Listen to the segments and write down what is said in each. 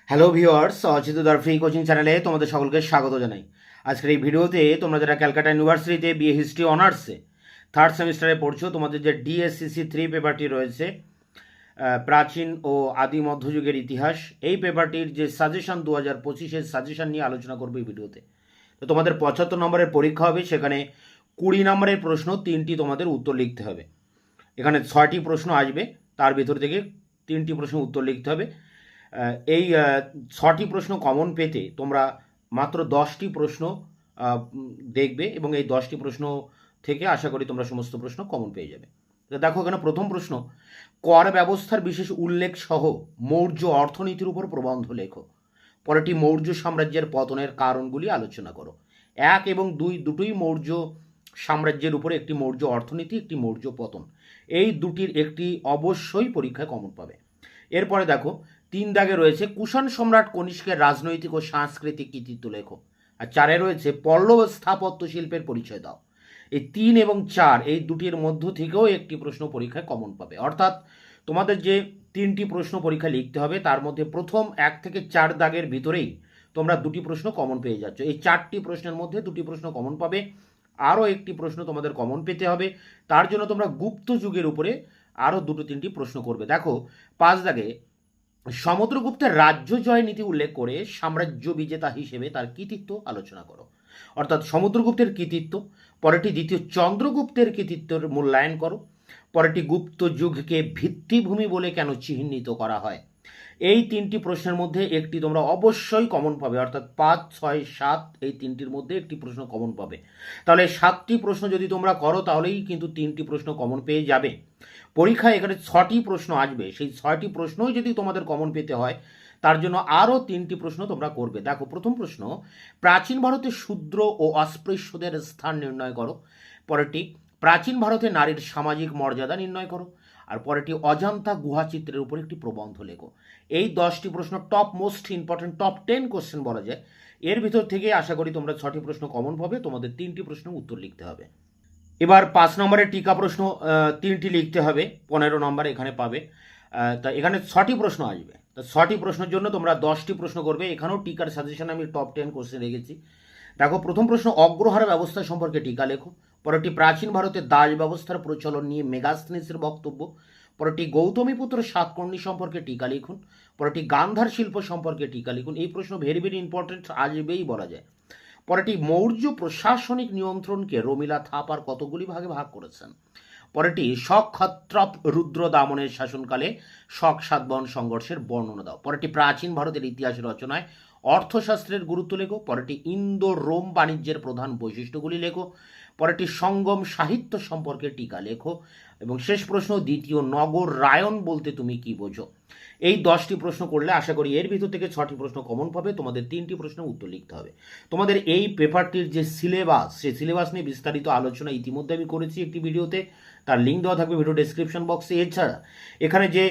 Hello viewers, অচিতদার free coaching চ্যানেলে তোমাদের সকলকে স্বাগত জানাই। আজকের এই ভিডিওতে তোমরা যারা ক্যালকাটা ইউনিভার্সিটিতে বিএ হিস্ট্রি অনার্সে থার্ড সেমিস্টারে পড়ছো, তোমাদের যে ডিএসসিসি 3 পেপারটি রয়েছে, প্রাচীন ও আদি মধ্যযুগের ইতিহাস, এই পেপারটির যে সাজেশন 2025-এর সাজেশন নিয়ে আলোচনা করবো এই ভিডিওতে। তো তোমাদের 75 নম্বরের পরীক্ষা হবে, সেখানে 20 নম্বরের প্রশ্ন 3টি তোমাদের উত্তর লিখতে হবে। এখানে 6টি প্রশ্ন আসবে, তার ভিতর থেকে 3টি প্রশ্ন উত্তর লিখতে হবে। এই 6টি প্রশ্ন কমন পেতে তোমরা মাত্র 10টি প্রশ্ন দেখবে এবং এই 10টি প্রশ্ন থেকে আশা করি তোমরা সমস্ত প্রশ্ন কমন পেয়ে যাবে। তো দেখো, এখানে প্রথম প্রশ্ন, কর ব্যবস্থার বিশেষ উল্লেখ সহ মৌর্য অর্থনীতির উপর প্রবন্ধ লেখো। পরেরটি মৌর্য সাম্রাজ্যের পতনের কারণগুলি আলোচনা করো। 1 এবং 2 দুটোই মৌর্য সাম্রাজ্যের উপরে, একটি মৌর্য অর্থনীতি, একটি মৌর্য পতন। এই দুটির একটি অবশ্যই পরীক্ষায় কমন পাবে। এরপরে দেখো, 3 দাগে রয়েছে কুষাণ সম্রাট কনিষ্কের রাজনৈতিক ও সাংস্কৃতিক কৃতিত্ব লেখো। আর 4-এ রয়েছে পল্লব স্থাপত্য শিল্পের পরিচয় দাও। এই 3 এবং 4 এই দুটির মধ্য থেকেও একটি প্রশ্ন পরীক্ষায় কমন পাবে। অর্থাৎ তোমাদের যে 3টি প্রশ্ন পরীক্ষা লিখতে হবে, তার মধ্যে প্রথম 1 থেকে 4 দাগের ভিতরেই তোমরা 2টি প্রশ্ন কমন পেয়ে যাচ্ছ। এই 4টি প্রশ্নের মধ্যে 2টি প্রশ্ন কমন পাবে, আরও একটি প্রশ্ন তোমাদের কমন পেতে হবে। তার জন্য তোমরা গুপ্ত যুগের উপরে আরও 2-3টি প্রশ্ন করবে। দেখো, 5 দাগে সমুদ্রগুপ্তের রাজ্য জয় নীতি উল্লেখ করে সাম্রাজ্য বিজেতা হিসেবে তার কৃতিত্ব আলোচনা করো। অর্থাৎ সমুদ্রগুপ্তের কৃতিত্ব। পরেরটি দ্বিতীয় চন্দ্রগুপ্তের কৃতিত্বের মূল্যায়ন করো। পরেরটি গুপ্ত যুগকে ভিত্তিভূমি বলে কেন চিহ্নিত করা হয়। এই 3টি প্রশ্নের মধ্যে একটি তোমরা অবশ্যই কমন পাবে, অর্থাৎ 5, 6, 7 এই 3টির মধ্যে একটি প্রশ্ন কমন পাবে। তাহলে 7টি প্রশ্ন যদি তোমরা করো তাহলেই কিন্তু 3টি প্রশ্ন কমন পেয়ে যাবে। পরীক্ষায় এখানে 6টি প্রশ্ন আসবে, সেই 6টি প্রশ্নই যদি তোমাদের কমন পেতে হয়, তার জন্য আরও 3টি প্রশ্ন তোমরা করবে। দেখো, প্রথম প্রশ্ন, প্রাচীন ভারতে শূদ্র ও অস্পৃশ্যদের স্থান নির্ণয় করো। পরেরটি, প্রাচীন ভারতে নারীর সামাজিক মর্যাদা নির্ণয় করো। আর পরেরটি, অজন্তা গুহা চিত্রের উপর একটি প্রবন্ধ লেখো। এই 10টি প্রশ্ন top most important, top 10 question বলা যায়। এর ভিতর থেকে আশা করি তোমরা 6টি প্রশ্ন কমন পাবে, তোমাদের 3টি প্রশ্নের উত্তর লিখতে হবে। এবার 5 নম্বরের টিকা প্রশ্ন 3টি লিখতে হবে, 15 নম্বর এখানে পাবে। তা এখানে 6টি প্রশ্ন আসবে, তো 6টি প্রশ্নের জন্য তোমরা 10টি প্রশ্ন করবে। এখানেও টিকার সাজেশন আমি টপ 10 কোশ্চেন রেখেছি। দেখো, প্রথম প্রশ্ন, অগ্রহার ব্যবস্থা সম্পর্কে টিকা লেখো। পরেরটি, প্রাচীন ভারতে দাস ব্যবস্থার প্রচলন নিয়ে মেগাস্থনিসের বক্তব্য। পরেরটি, গৌতমীপুত্র সাতকর্ণী সম্পর্কে টিকা লিখুন। পরেরটি, গান্ধার শিল্প সম্পর্কে টিকা লিখুন। এই প্রশ্ন ভেরি ভেরি ইম্পর্টেন্ট, আসবেই বলা যায়। পরেরটি, মৌর্য প্রশাসনিক নিয়ন্ত্রণকে রমিলা থাপার কতগুলি ভাগে ভাগ করেছেন। পরেরটি, শক ক্ষত্রপ রুদ্র দামনের শাসনকালে শক সাতবাহন সংঘর্ষের বর্ণনা দাও। পরেরটি, প্রাচীন ভারতের ইতিহাস রচনায় অর্থশাস্ত্রের গুরুত্ব লেখো। পরেরটি, ইন্দো রোম বাণিজ্যের প্রধান বৈশিষ্ট্যগুলি লেখো। পরেরটি, সঙ্গম সাহিত্য সম্পর্কে টিকা লেখো। এবং শেষ প্রশ্ন, দ্বিতীয়, নগর রায়ন বলতে তুমি কি বোঝো। এই 10টি প্রশ্ন করলে আশা করি এর ভিতর থেকে 6টি প্রশ্ন কমন পাবে, তোমাদের 3টি প্রশ্নের উত্তর লিখতে হবে। তোমাদের এই পেপারটির যে সিলেবাস, সেই সিলেবাস নিয়ে বিস্তারিত আলোচনা ইতিমধ্যে আমি করেছি একটি ভিডিওতে, তার লিঙ্ক দেওয়া থাকবে ভিডিও ডেসক্রিপশন বক্সে। এছাড়া এখানে যে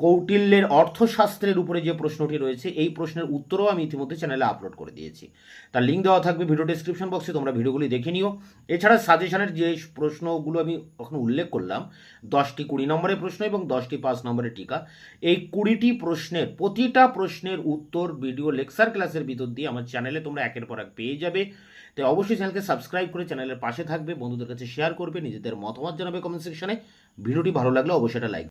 কৌটিল্যের অর্থশাস্ত্রের উপরে যে প্রশ্নটি রয়েছে, এই প্রশ্নের উত্তরও আমি ইতিমধ্যে চ্যানেলে আপলোড করে দিয়েছি, তার লিঙ্ক দেওয়া থাকবে ভিডিও ডেসক্রিপশন বক্সে, তোমরা ভিডিওগুলি দেখে নিও। এছাড়া সাজেশনের যে প্রশ্নগুলো আমি এখন উল্লেখ করলাম, 10টি 20 নম্বরের প্রশ্ন এবং 10টি 5 নম্বরের টিকা, এই 20টি প্রশ্নের প্রতিটা প্রশ্নের উত্তর ভিডিও লেকচার ক্লাসের ভিতর দিয়ে আমার চ্যানেলে তোমরা একের পর এক পেয়ে যাবে। তাই অবশ্যই চ্যানেলকে সাবস্ক্রাইব করে চ্যানেলের পাশে থাকবে, বন্ধুদের কাছে শেয়ার করবে, নিজেদের মতামত জানাবে কমেন্ট সেকশনে। ভিডিওটি ভালো লাগলে অবশ্যই একটা লাইক